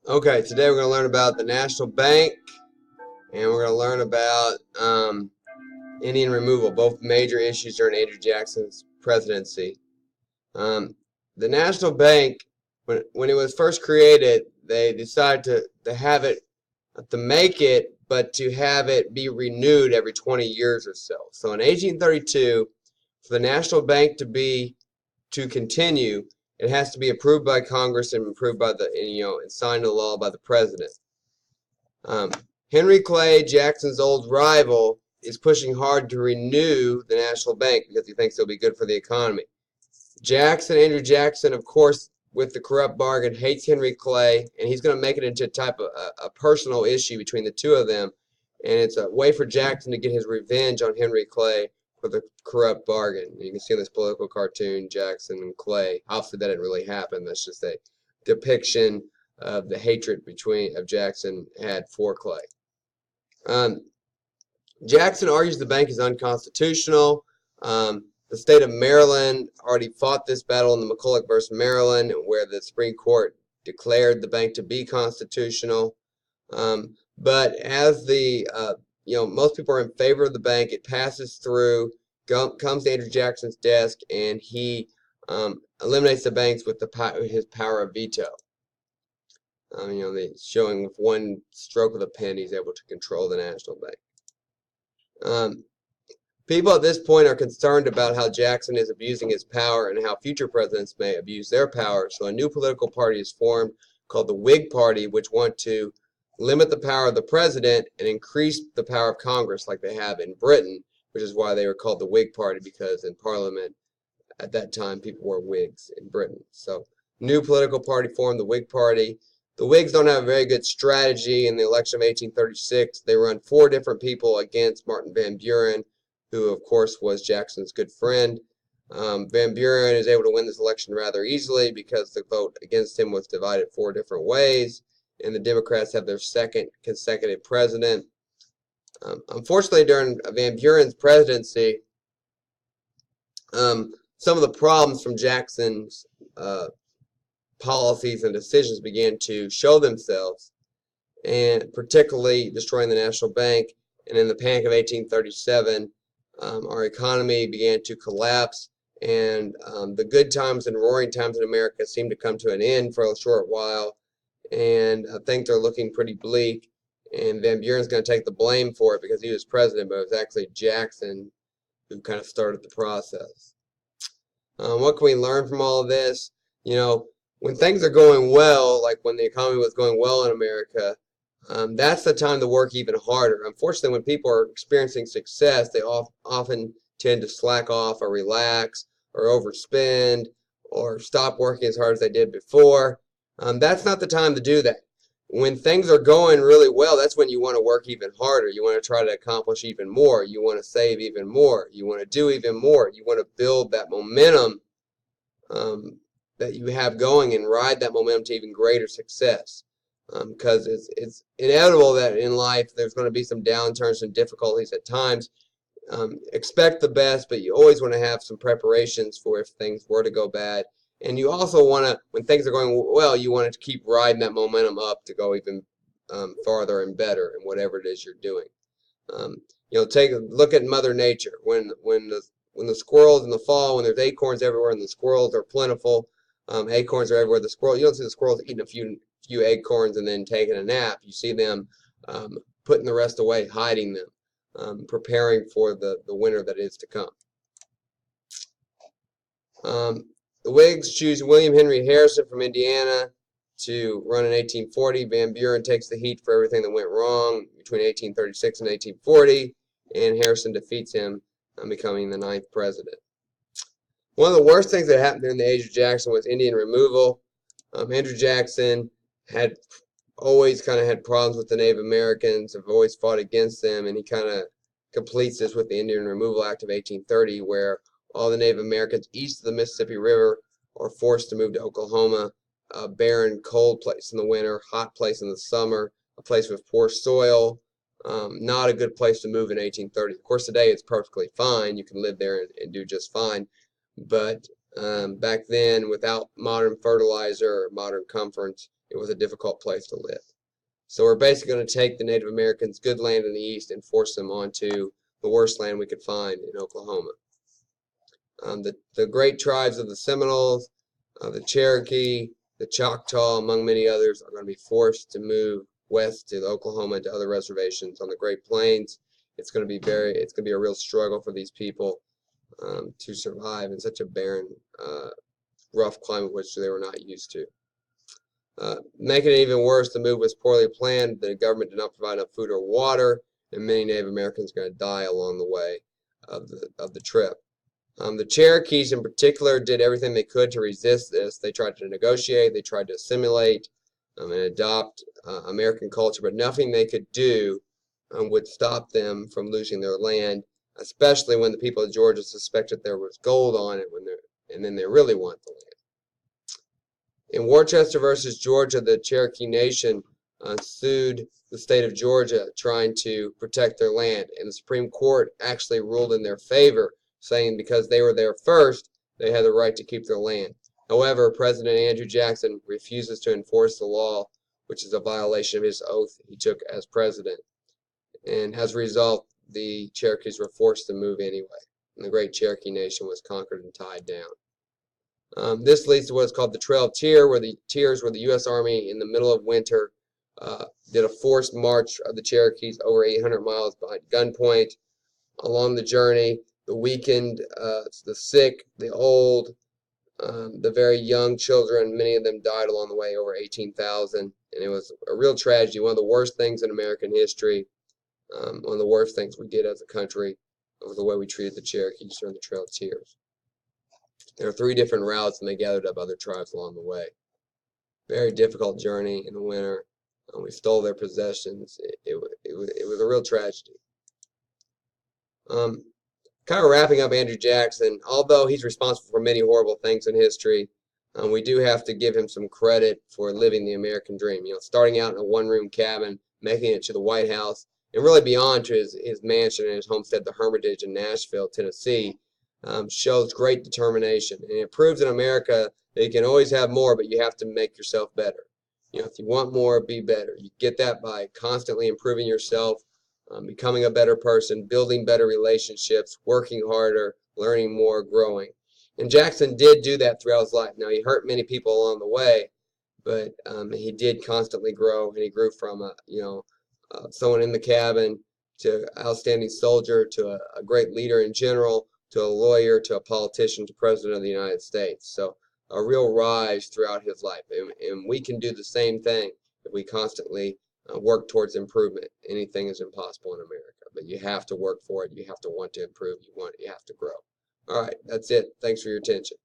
Okay, today we're going to learn about the National Bank and we're going to learn about Indian removal, both major issues during Andrew Jackson's presidency. Um, the National Bank, when it was first created, they decided to have it, to make it, but to have it be renewed every 20 years or so. So in 1832, for the National Bank to continue, it has to be approved by Congress and approved by and signed into law by the president. Um, Henry Clay, Jackson's old rival, is pushing hard to renew the National Bank because he thinks it'll be good for the economy. Andrew Jackson, of course, with the corrupt bargain, hates Henry Clay, and he's going to make it into a type of a personal issue between the two of them. And it's a way for Jackson to get his revenge on Henry Clay for the corrupt bargain. And you can see in this political cartoon, Jackson and Clay. Obviously, that didn't really happen. That's just a depiction of the hatred of Jackson had for Clay. Jackson argues the bank is unconstitutional. The state of Maryland already fought this battle in the McCulloch versus Maryland, where the Supreme Court declared the bank to be constitutional. But as most people are in favor of the bank, it passes through, comes to Andrew Jackson's desk, and he eliminates the banks with his power of veto. Showing with one stroke of the pen, he's able to control the National Bank. People at this point are concerned about how Jackson is abusing his power and how future presidents may abuse their power. So a new political party is formed called the Whig Party, which want to limit the power of the president and increase the power of Congress like they have in Britain, which is why they were called the Whig Party, because in Parliament at that time people were Whigs in Britain. So new political party formed, the Whig Party. The Whigs don't have a very good strategy in the election of 1836. They run 4 different people against Martin Van Buren, who, of course, was Jackson's good friend. Van Buren is able to win this election rather easily because the vote against him was divided 4 different ways, and the Democrats have their second consecutive president. Unfortunately, during Van Buren's presidency, some of the problems from Jackson's policies and decisions began to show themselves, and particularly destroying the National Bank. And in the panic of 1837, our economy began to collapse, and the good times and roaring times in America seemed to come to an end for a short while, and I think they're looking pretty bleak. And Van Buren's going to take the blame for it because he was president, but it was actually Jackson who kind of started the process. What can we learn from all of this? When things are going well, like when the economy was going well in America, that's the time to work even harder. Unfortunately, when people are experiencing success, they often tend to slack off or relax or overspend or stop working as hard as they did before. That's not the time to do that. When things are going really well, that's when you want to work even harder. You want to try to accomplish even more. You want to save even more. You want to do even more. You want to build that momentum that you have going and ride that momentum to even greater success. Because it's inevitable that in life there's going to be some downturns and difficulties at times. Expect the best, but you always want to have some preparations for if things were to go bad. And you also want to, when things are going well, you want to keep riding that momentum up to go even farther and better in whatever it is you're doing. Take a look at Mother Nature. When the squirrels in the fall, when there's acorns everywhere and the squirrels are plentiful, acorns are everywhere. You don't see the squirrels eating a few acorns and then taking a nap. You see them putting the rest away, hiding them, preparing for the winter that is to come. The Whigs choose William Henry Harrison from Indiana to run in 1840. Van Buren takes the heat for everything that went wrong between 1836 and 1840, and Harrison defeats him, becoming the 9th president. One of the worst things that happened during the age of Jackson was Indian removal. Andrew Jackson had always kind of had problems with the Native Americans, have always fought against them, and he kind of completes this with the Indian Removal Act of 1830, where all the Native Americans east of the Mississippi River are forced to move to Oklahoma, a barren, cold place in the winter, hot place in the summer, a place with poor soil, not a good place to move in 1830. Of course, today it's perfectly fine. You can live there and do just fine. But back then, without modern fertilizer or modern comforts, it was a difficult place to live. So we're basically going to take the Native Americans' good land in the east and force them onto the worst land we could find in Oklahoma. The great tribes of the Seminoles, the Cherokee, the Choctaw, among many others, are going to be forced to move west to Oklahoma to other reservations on the Great Plains. It's going to be a real struggle for these people to survive in such a barren, rough climate which they were not used to. Making it even worse, the move was poorly planned. The government did not provide enough food or water, and many Native Americans are going to die along the way of the trip. The Cherokees in particular did everything they could to resist this. They tried to negotiate, they tried to assimilate and adopt American culture, but nothing they could do would stop them from losing their land, especially when the people of Georgia suspected there was gold on it and then they really want the land. In Worcester versus Georgia, the Cherokee Nation sued the state of Georgia trying to protect their land, and the Supreme Court actually ruled in their favor, saying because they were there first, they had the right to keep their land. However, President Andrew Jackson refuses to enforce the law, which is a violation of his oath he took as president. And as a result, the Cherokees were forced to move anyway, and the great Cherokee Nation was conquered and tied down. This leads to what is called the Trail of Tears, where the U.S. Army in the middle of winter did a forced march of the Cherokees over 800 miles behind gunpoint. Along the journey, the weakened, the sick, the old, the very young children, many of them died along the way, over 18,000. And it was a real tragedy, one of the worst things in American history, one of the worst things we did as a country, was the way we treated the Cherokees during the Trail of Tears. There are 3 different routes, and they gathered up other tribes along the way. Very difficult journey in the winter. We stole their possessions. It was a real tragedy. Kind of wrapping up Andrew Jackson, although he's responsible for many horrible things in history, we do have to give him some credit for living the American dream. You know, starting out in a one-room cabin, making it to the White House, and really beyond to his mansion and his homestead, the Hermitage in Nashville, Tennessee, shows great determination. And it proves in America that you can always have more, but you have to make yourself better. You know, if you want more, be better. You get that by constantly improving yourself, becoming a better person, building better relationships, working harder, learning more, growing. And Jackson did do that throughout his life. Now, he hurt many people along the way, but he did constantly grow, and he grew from someone in the cabin to outstanding soldier to a great leader in general to a lawyer to a politician to president of the United States. So a real rise throughout his life, and we can do the same thing if we constantly work towards improvement. Anything is impossible in America, but you have to work for it. You have to want to improve. You have to grow. All right, that's it. Thanks for your attention.